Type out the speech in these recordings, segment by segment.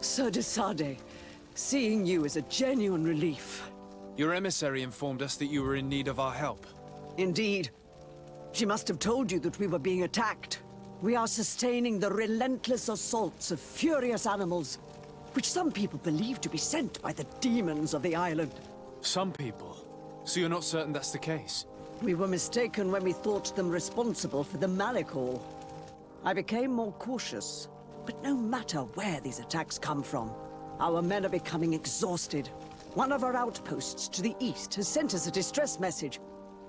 Sir de Sade, seeing you is a genuine relief. Your emissary informed us that you were in need of our help. Indeed. She must have told you that we were being attacked. We are sustaining the relentless assaults of furious animals, which some people believe to be sent by the demons of the island. Some people? So you're not certain that's the case? We were mistaken when we thought them responsible for the Malicall. I became more cautious, but no matter where these attacks come from, our men are becoming exhausted. One of our outposts to the east has sent us a distress message.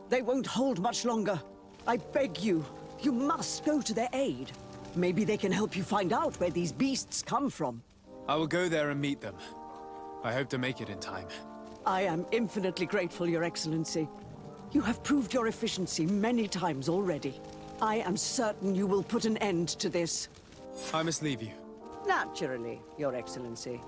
They won't hold much longer. I beg you, you must go to their aid. Maybe they can help you find out where these beasts come from. I will go there and meet them. I hope to make it in time. I am infinitely grateful, Your Excellency. You have proved your efficiency many times already. I am certain you will put an end to this. I must leave you. Naturally, Your Excellency.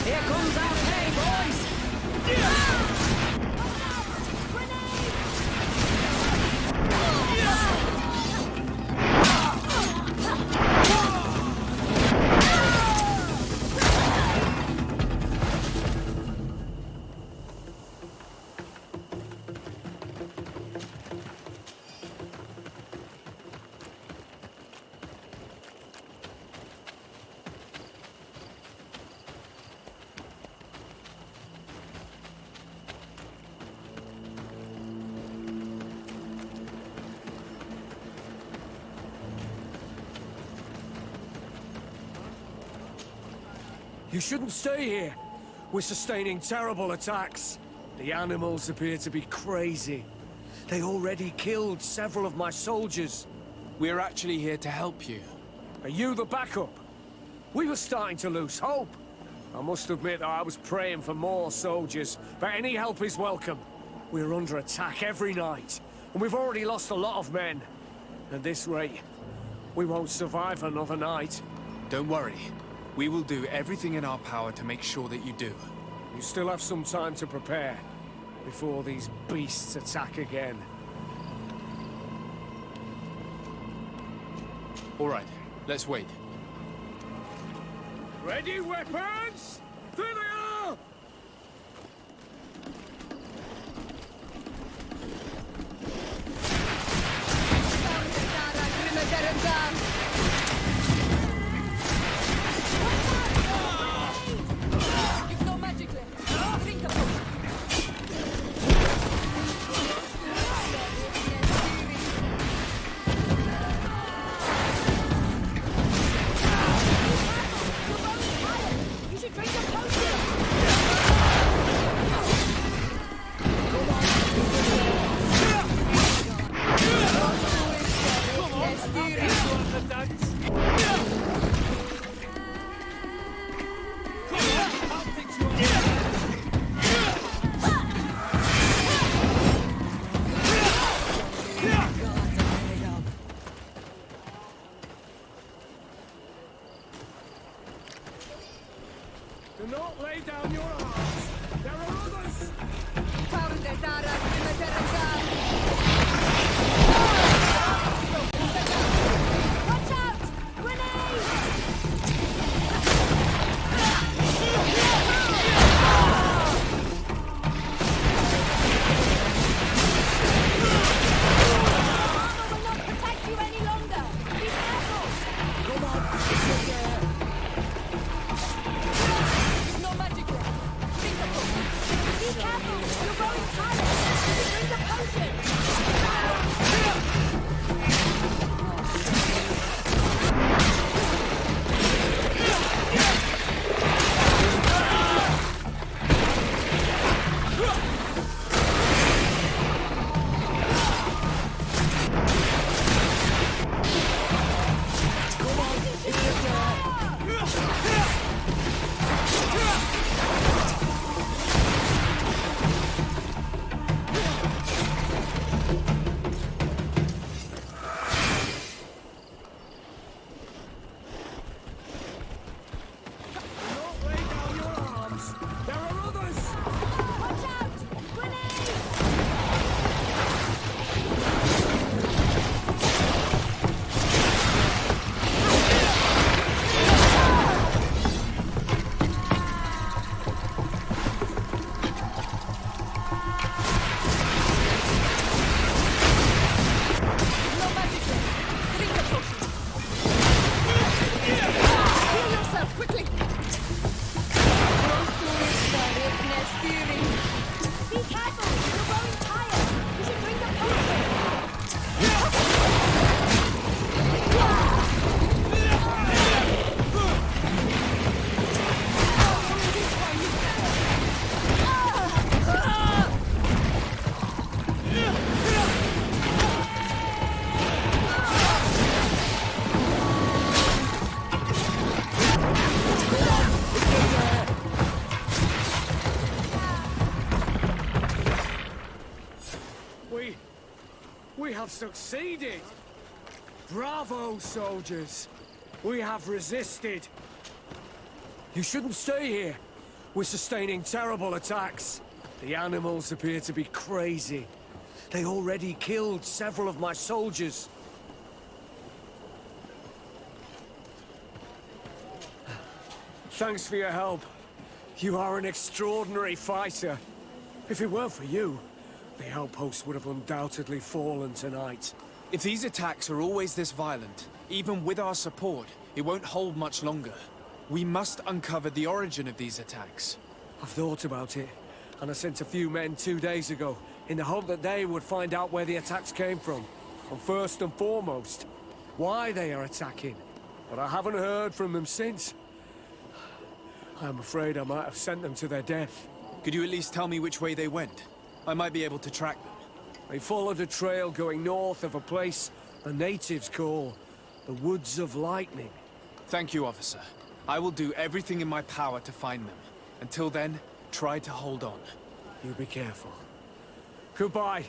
Here comes our pay, boys! You shouldn't stay here. We're sustaining terrible attacks. The animals appear to be crazy. They already killed several of my soldiers. We're actually here to help you. Are you the backup? We were starting to lose hope. I must admit that I was praying for more soldiers, but any help is welcome. We're under attack every night, and we've already lost a lot of men. At this rate, we won't survive another night. Don't worry. We will do everything in our power to make sure that you do. You still have some time to prepare, before these beasts attack again. All right, let's wait. Ready, weapons? There they are! We have succeeded! Bravo, soldiers! We have resisted! You shouldn't stay here. We're sustaining terrible attacks. The animals appear to be crazy. They already killed several of my soldiers. Thanks for your help. You are an extraordinary fighter. If it weren't for you, the outpost would have undoubtedly fallen tonight. If these attacks are always this violent, even with our support, it won't hold much longer. We must uncover the origin of these attacks. I've thought about it, and I sent a few men 2 days ago, in the hope that they would find out where the attacks came from. And first and foremost, why they are attacking. But I haven't heard from them since. I'm afraid I might have sent them to their death. Could you at least tell me which way they went? I might be able to track them. They followed a trail going north of a place the natives call the Woods of Lightning. Thank you, officer. I will do everything in my power to find them. Until then, try to hold on. You be careful. Goodbye.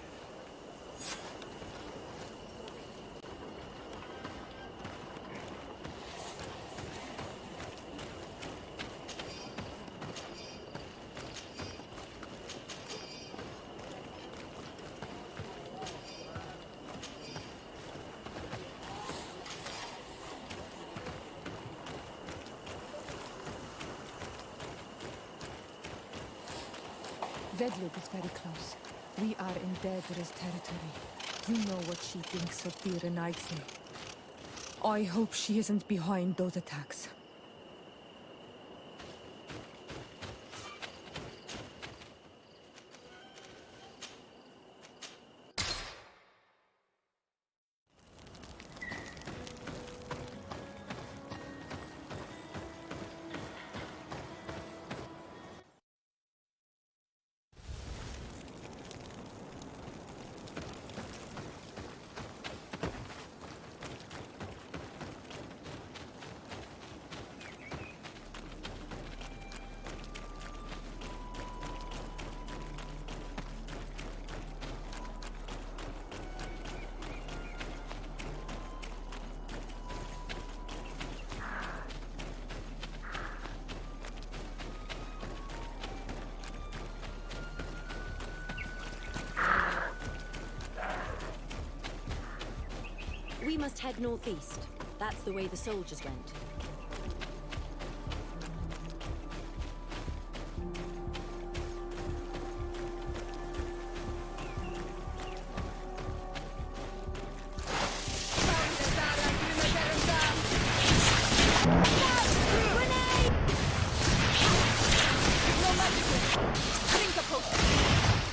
Vedluk is very close. We are in Dedra's territory. You know what she thinks of Tyrannite. I hope she isn't behind those attacks. We must head northeast. That's the way the soldiers went.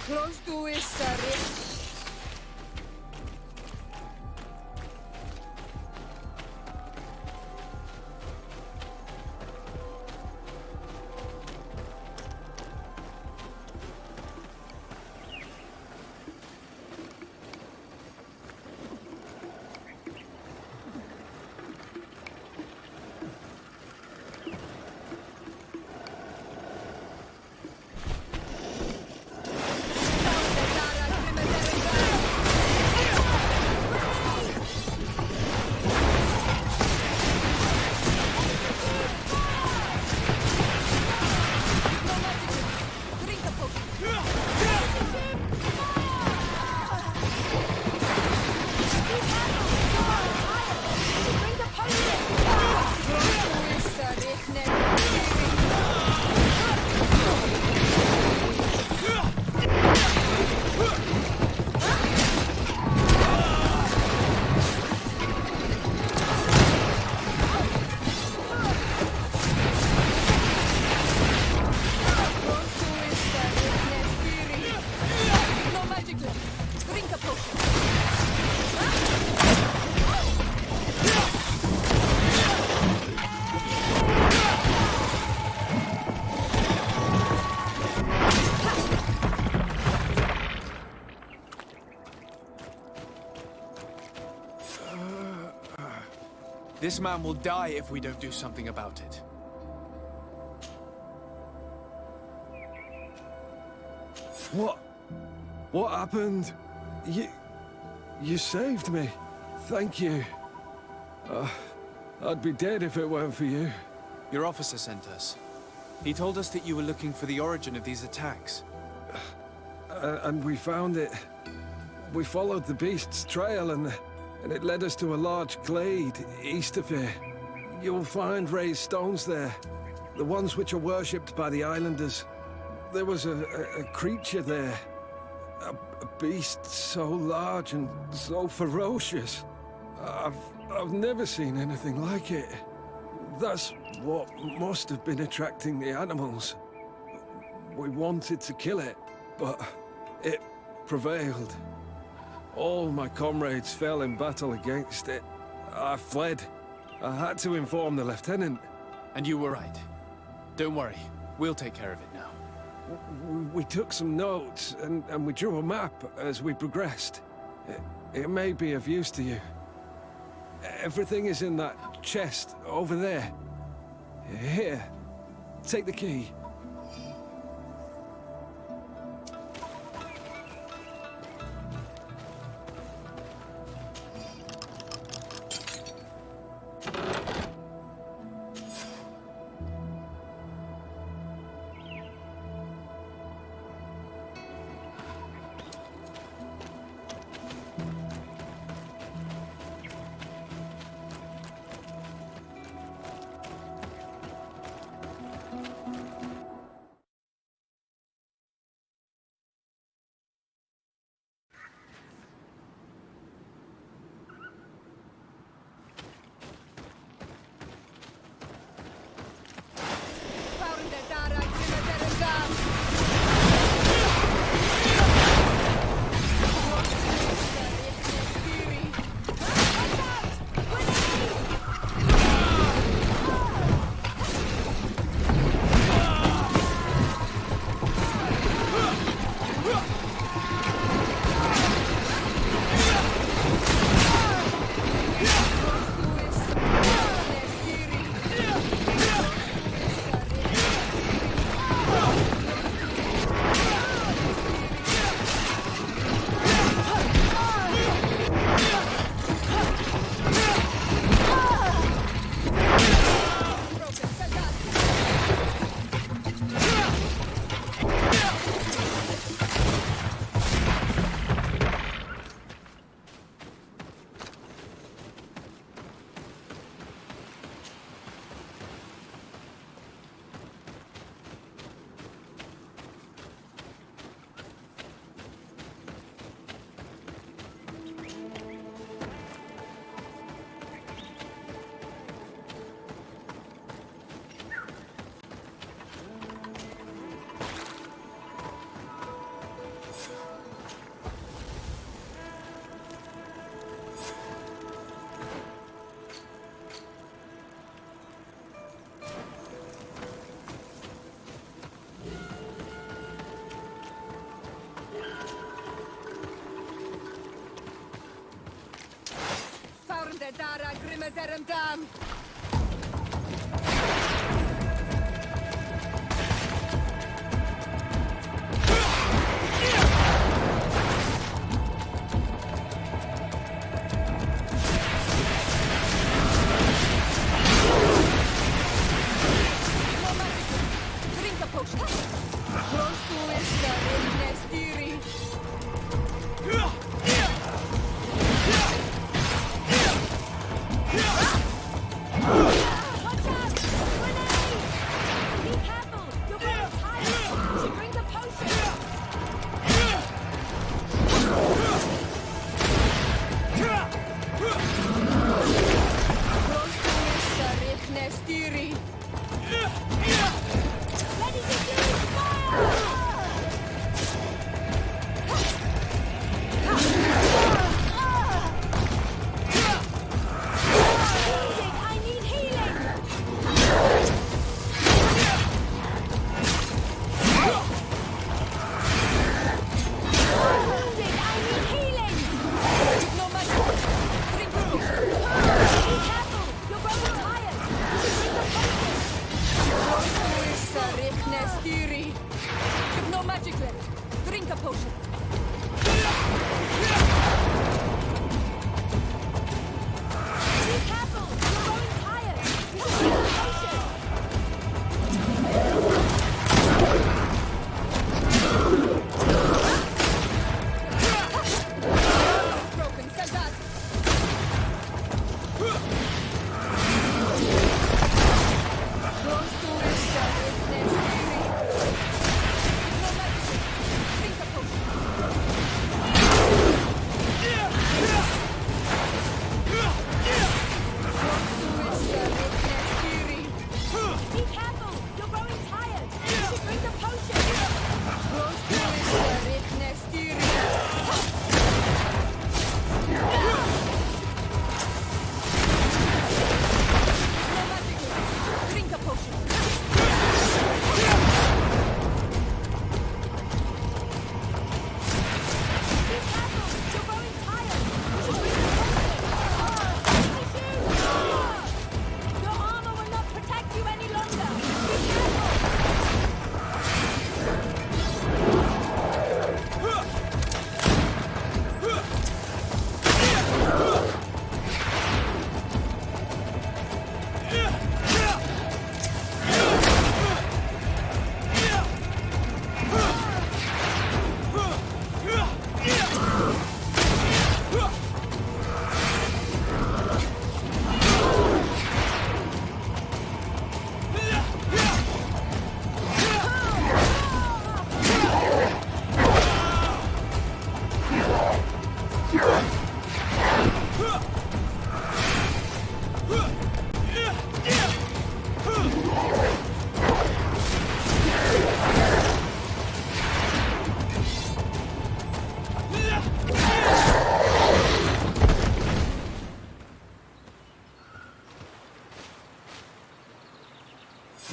Close to it, sorry. This man will die if we don't do something about it. What happened? You saved me. Thank you. I'd be dead if it weren't for you. Your officer sent us. He told us that you were looking for the origin of these attacks. And we found it. We followed the beast's trail and it led us to a large glade east of here. You'll find raised stones there. The ones which are worshipped by the islanders. There was a creature there. A beast so large and so ferocious. I've never seen anything like it. That's what must have been attracting the animals. We wanted to kill it, but it prevailed. All my comrades fell in battle against it. I fled. I had to inform the lieutenant. And you were right. Don't worry, we'll take care of it now. We took some notes, and we drew a map as we progressed. It may be of use to you. Everything is in that chest over there. Here, take the key. Dara grimmederem dam. Drink a potion. Close to is the nestiri.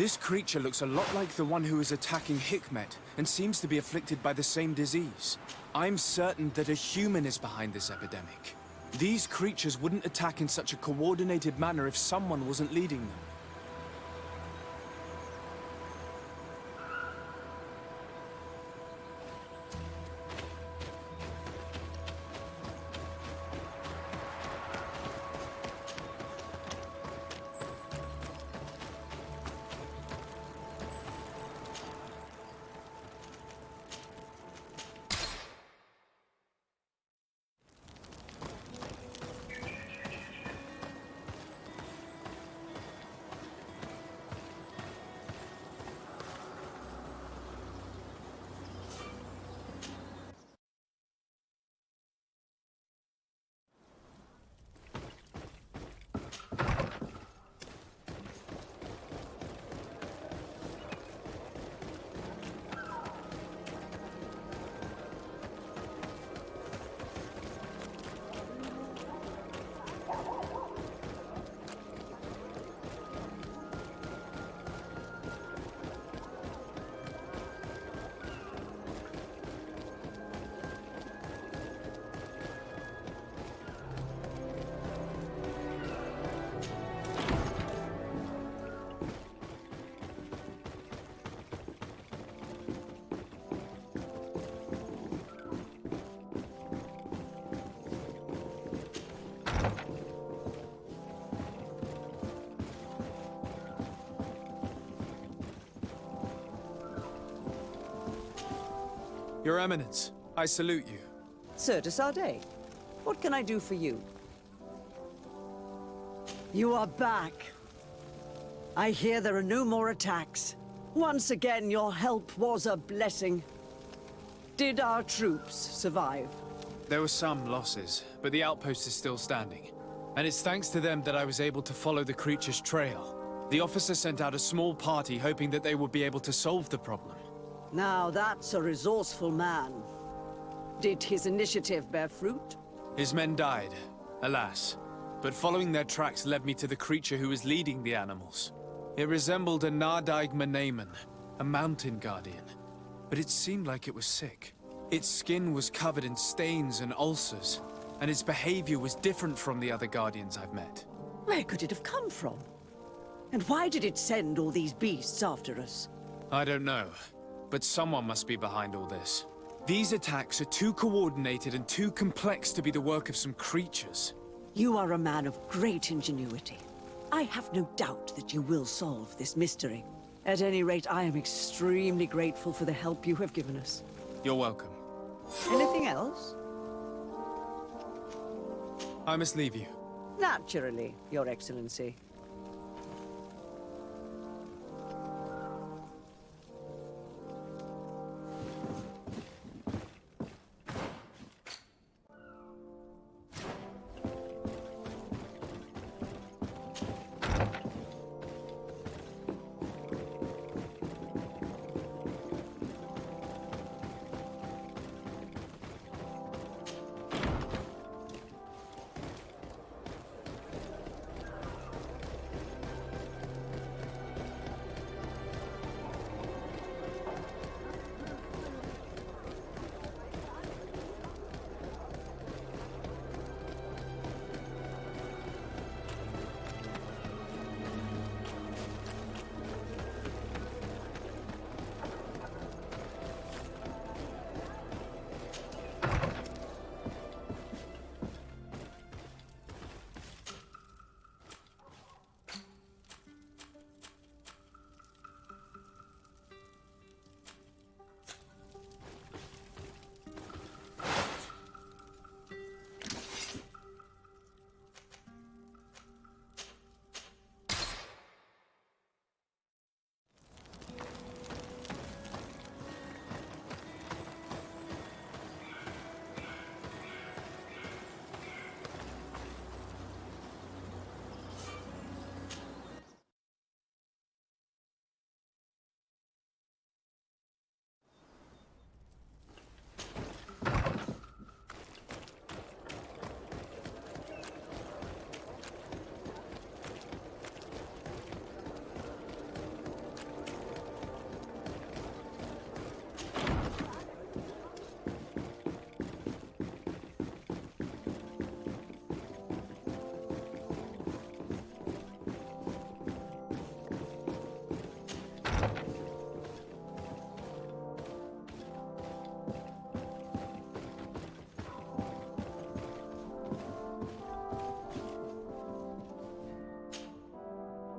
This creature looks a lot like the one who is attacking Hikmet, and seems to be afflicted by the same disease. I'm certain that a human is behind this epidemic. These creatures wouldn't attack in such a coordinated manner if someone wasn't leading them. Your Eminence, I salute you. Sir de Sardet, what can I do for you? You are back. I hear there are no more attacks. Once again, your help was a blessing. Did our troops survive? There were some losses, but the outpost is still standing. And it's thanks to them that I was able to follow the creature's trail. The officer sent out a small party hoping that they would be able to solve the problem. Now that's a resourceful man. Did his initiative bear fruit? His men died, alas. But following their tracks led me to the creature who was leading the animals. It resembled a Nardaig Menaman, a mountain guardian. But it seemed like it was sick. Its skin was covered in stains and ulcers, and its behavior was different from the other guardians I've met. Where could it have come from? And why did it send all these beasts after us? I don't know, but someone must be behind all this. These attacks are too coordinated and too complex to be the work of some creatures. You are a man of great ingenuity. I have no doubt that you will solve this mystery. At any rate, I am extremely grateful for the help you have given us. You're welcome. Anything else? I must leave you. Naturally, Your Excellency.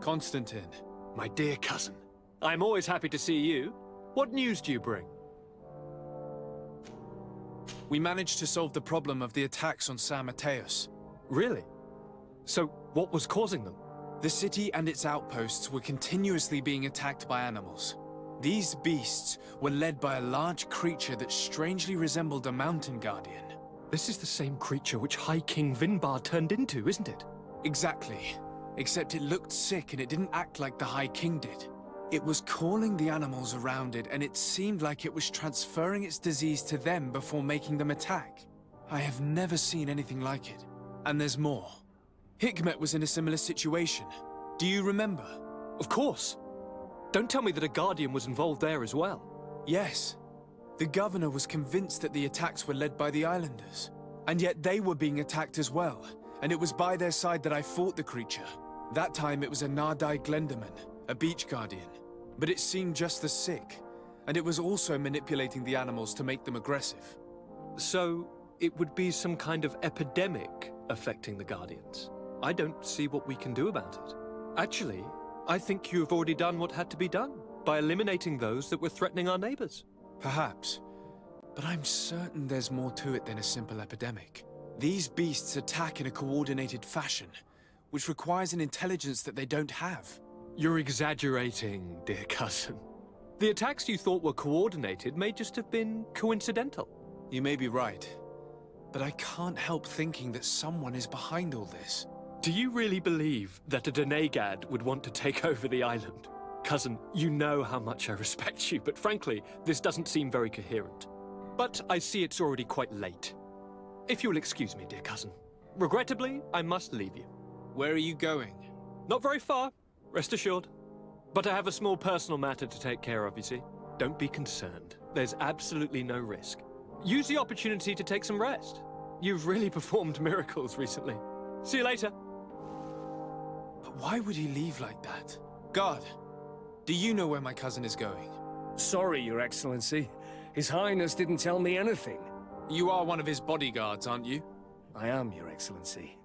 Constantine. My dear cousin, I'm always happy to see you. What news do you bring? We managed to solve the problem of the attacks on San Mateus. Really? So, what was causing them? The city and its outposts were continuously being attacked by animals. These beasts were led by a large creature that strangely resembled a mountain guardian. This is the same creature which High King Vinbar turned into, isn't it? Exactly. Except it looked sick and it didn't act like the High King did. It was calling the animals around it, and it seemed like it was transferring its disease to them before making them attack. I have never seen anything like it. And there's more. Hikmet was in a similar situation. Do you remember? Of course. Don't tell me that a Guardian was involved there as well. Yes. The governor was convinced that the attacks were led by the islanders. And yet they were being attacked as well. And it was by their side that I fought the creature. That time it was a Nardai Glenderman, a beach guardian. But it seemed just as sick. And it was also manipulating the animals to make them aggressive. So, it would be some kind of epidemic affecting the Guardians. I don't see what we can do about it. Actually, I think you've already done what had to be done, by eliminating those that were threatening our neighbors. Perhaps. But I'm certain there's more to it than a simple epidemic. These beasts attack in a coordinated fashion, which requires an intelligence that they don't have. You're exaggerating, dear cousin. The attacks you thought were coordinated may just have been coincidental. You may be right. But I can't help thinking that someone is behind all this. Do you really believe that a Denegad would want to take over the island? Cousin, you know how much I respect you, but frankly, this doesn't seem very coherent. But I see it's already quite late. If you'll excuse me, dear cousin. Regrettably, I must leave you. Where are you going? Not very far, rest assured. But I have a small personal matter to take care of, you see. Don't be concerned. There's absolutely no risk. Use the opportunity to take some rest. You've really performed miracles recently. See you later. But why would he leave like that? Guard, do you know where my cousin is going? Sorry, Your Excellency. His Highness didn't tell me anything. You are one of his bodyguards, aren't you? I am, Your Excellency.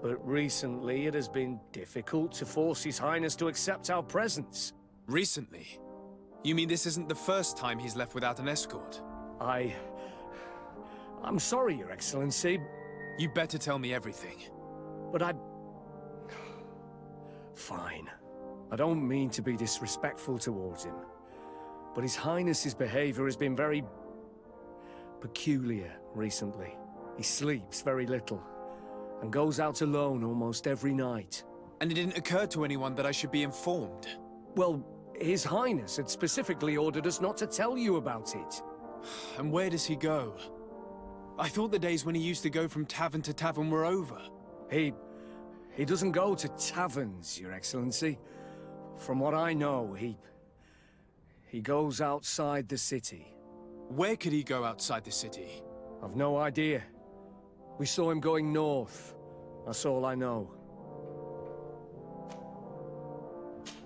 But recently it has been difficult to force His Highness to accept our presence. Recently? You mean this isn't the first time he's left without an escort? I'm sorry, Your Excellency, You better tell me everything. but Fine. I don't mean to be disrespectful towards him, but His Highness's behavior has been very peculiar recently. He sleeps very little, and goes out alone almost every night. And it didn't occur to anyone that I should be informed. Well, His Highness had specifically ordered us not to tell you about it. And where does he go? I thought the days when he used to go from tavern to tavern were over. He doesn't go to taverns, Your Excellency. From what I know, he goes outside the city. Where could he go outside the city? I've no idea. We saw him going north. That's all I know.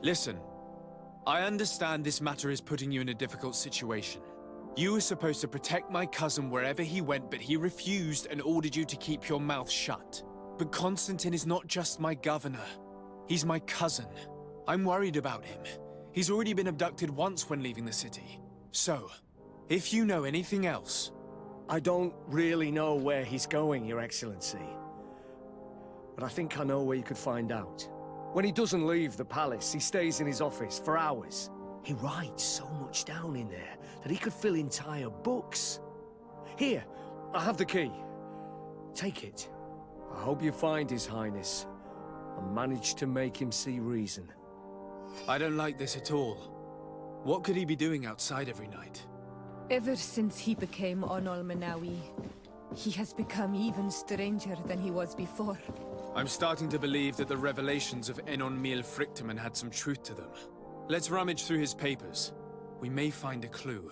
Listen, I understand this matter is putting you in a difficult situation. You were supposed to protect my cousin wherever he went, but he refused and ordered you to keep your mouth shut. But Constantine is not just my governor. He's my cousin. I'm worried about him. He's already been abducted once when leaving the city. So, if you know anything else... I don't really know where he's going, Your Excellency. But I think I know where you could find out. When he doesn't leave the palace, he stays in his office for hours. He writes so much down in there that he could fill entire books. Here, I have the key. Take it. I hope you find His Highness and manage to make him see reason. I don't like this at all. What could he be doing outside every night? Ever since he became Onol Manawi, he has become even stranger than he was before. I'm starting to believe that the revelations of Enon Mil Frictamen had some truth to them. Let's rummage through his papers. We may find a clue.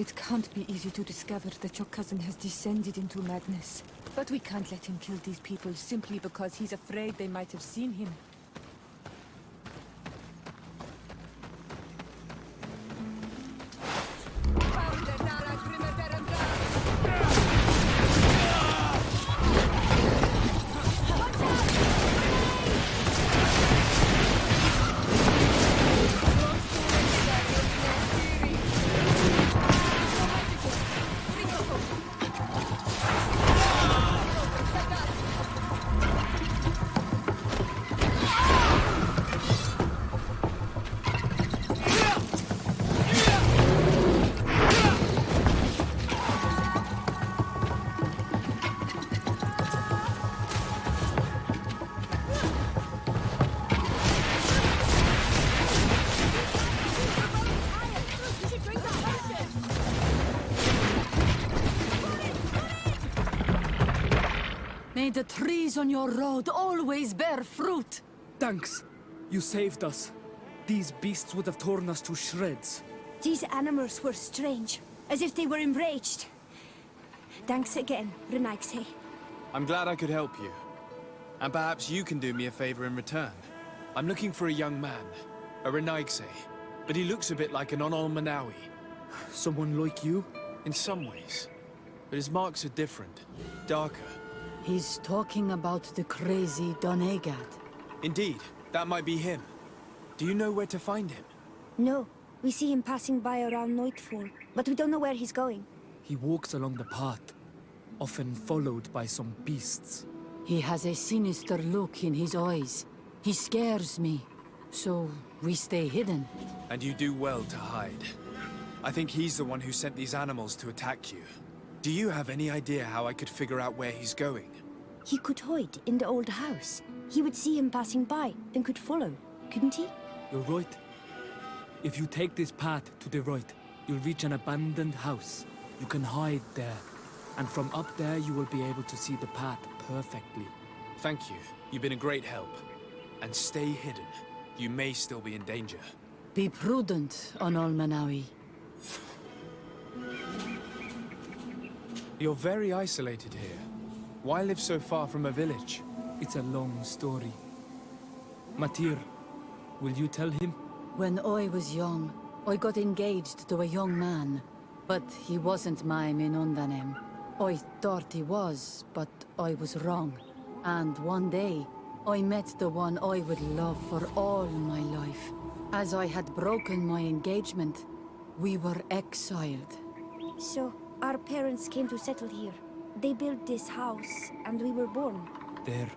It can't be easy to discover that your cousin has descended into madness. But we can't let him kill these people simply because he's afraid they might have seen him. May the trees on your road always bear fruit. Thanks. You saved us. These beasts would have torn us to shreds. These animals were strange, as if they were enraged. Thanks again, Renaigse. I'm glad I could help you. And perhaps you can do me a favor in return. I'm looking for a young man, a Renaigse, but he looks a bit like an Manawi. Someone like you? In some ways. But his marks are different, darker. He's talking about the crazy Donegad. Indeed, that might be him. Do you know where to find him? No, we see him passing by around nightfall, but we don't know where he's going. He walks along the path, often followed by some beasts. He has a sinister look in his eyes. He scares me, so we stay hidden. And you do well to hide. I think he's the one who sent these animals to attack you. Do you have any idea how I could figure out where he's going? He could hide in the old house. He would see him passing by and could follow, couldn't he? You're right. If you take this path to the right, you'll reach an abandoned house. You can hide there. And from up there, you will be able to see the path perfectly. Thank you. You've been a great help. And stay hidden. You may still be in danger. Be prudent, Manawi. You're very isolated here. Why live so far from a village? It's a long story. Matir, will you tell him? When I was young, I got engaged to a young man. But he wasn't my Minundanem. I thought he was, but I was wrong. And one day, I met the one I would love for all my life. As I had broken my engagement, we were exiled. So, our parents came to settle here. They built this house, and we were born. There.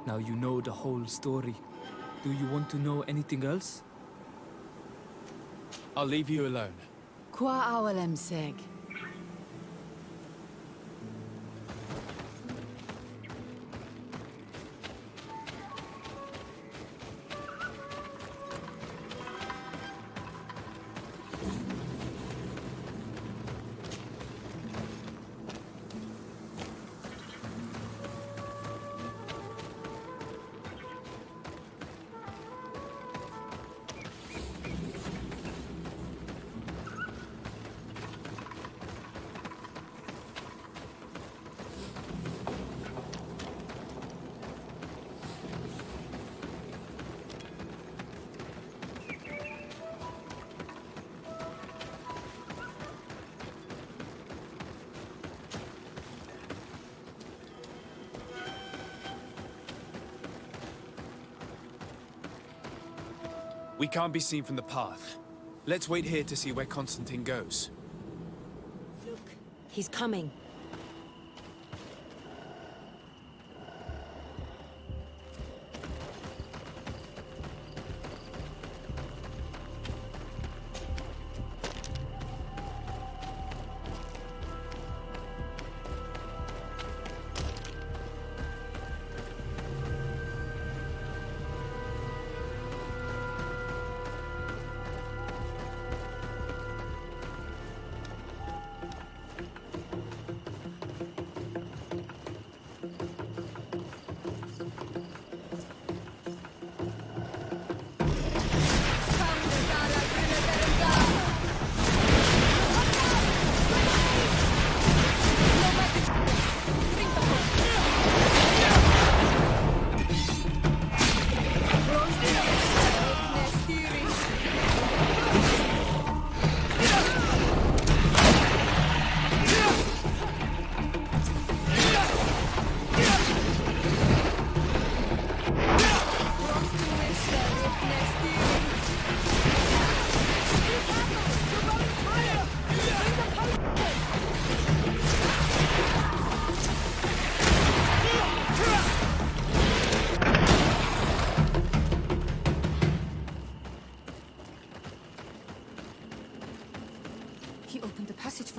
Now you know the whole story. Do you want to know anything else? I'll leave you alone. Qua awalem seg. We can't be seen from the path. Let's wait here to see where Constantine goes. Look, he's coming.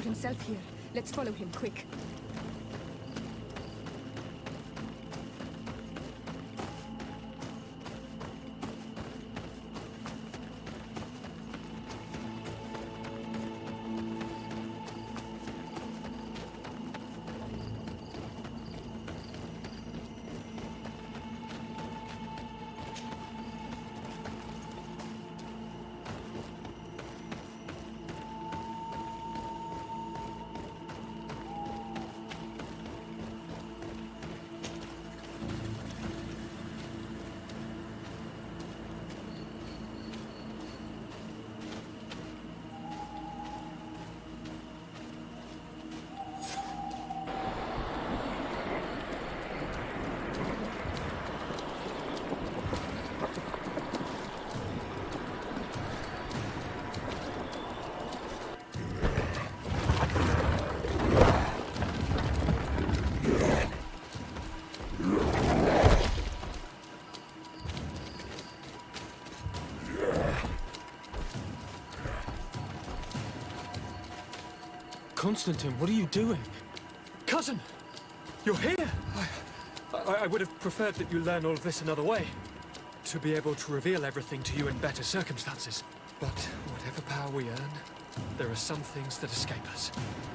for himself here. Let's follow him, quick. Constantine, what are you doing? Cousin! You're here! I would have preferred that you learn all of this another way. To be able to reveal everything to you in better circumstances. But whatever power we earn, there are some things that escape us.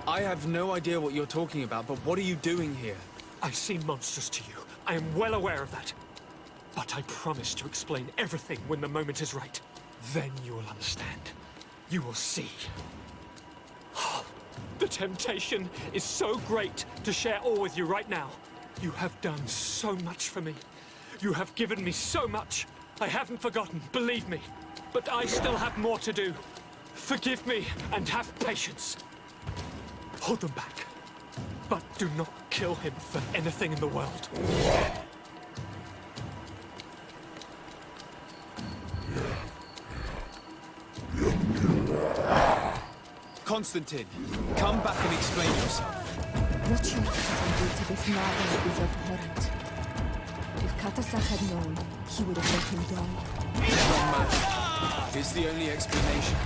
I have no idea what you're talking about, but what are you doing here? I seem monstrous to you. I am well aware of that. But I promise to explain everything when the moment is right. Then you will understand. You will see. The temptation is so great to share all with you right now. You have done so much for me. You have given me so much. I haven't forgotten, believe me. But I still have more to do. Forgive me and have patience. Hold them back. But do not kill him for anything in the world. Constantine, come back and explain yourself. What you cousin did to this novel is abhorrent. If Katasak had known, he would have let him die. From murder is the only explanation.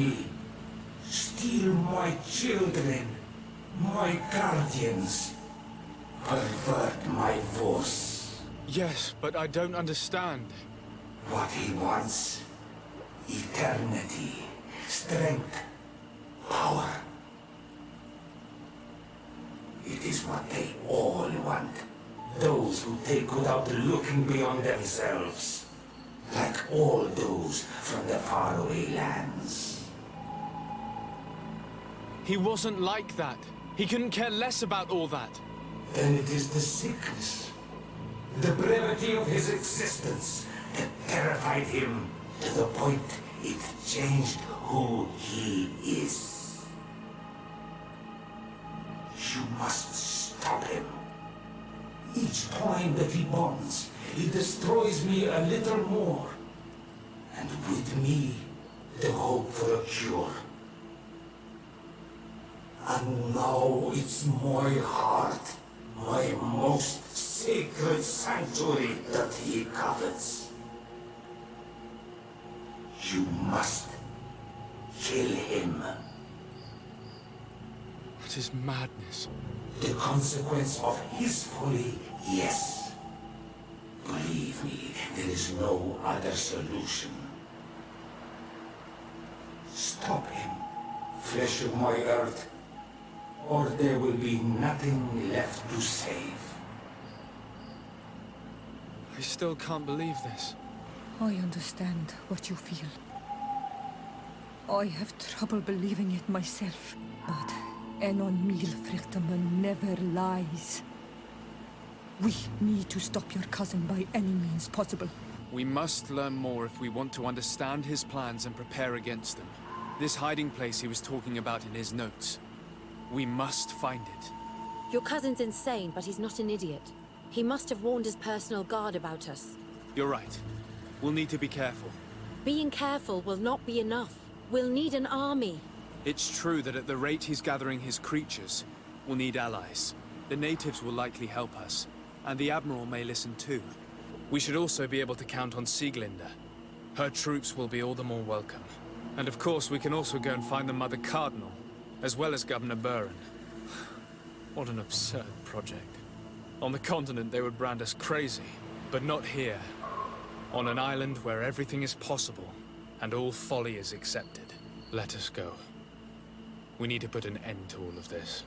me. Steal my children, my guardians. Pervert my force. Yes, but I don't understand. What he wants. Eternity, strength, power. It is what they all want. Those who take without looking beyond themselves. Like all those from the faraway lands. He wasn't like that. He couldn't care less about all that. Then it is the sickness, the brevity of his existence that terrified him to the point it changed who he is. You must stop him. Each time that he bonds, he destroys me a little more. And with me, the hope for a cure. And now it's my heart, my most sacred sanctuary that he covets. You must kill him. That is madness. The consequence of his folly, yes. Believe me, there is no other solution. Stop him, flesh of my earth, or there will be nothing left to save. I still can't believe this. I understand what you feel. I have trouble believing it myself, but Enon Milfrichtaman never lies. We need to stop your cousin by any means possible. We must learn more if we want to understand his plans and prepare against them. This hiding place he was talking about in his notes. We must find it. Your cousin's insane, but he's not an idiot. He must have warned his personal guard about us. You're right. We'll need to be careful. Being careful will not be enough. We'll need an army. It's true that at the rate he's gathering his creatures, we'll need allies. The natives will likely help us, and the Admiral may listen too. We should also be able to count on Sieglinde. Her troops will be all the more welcome. And of course, we can also go and find the Mother Cardinal, as well as Governor Buren. What an absurd project. On the continent, they would brand us crazy, but not here. On an island where everything is possible, and all folly is accepted. Let us go. We need to put an end to all of this.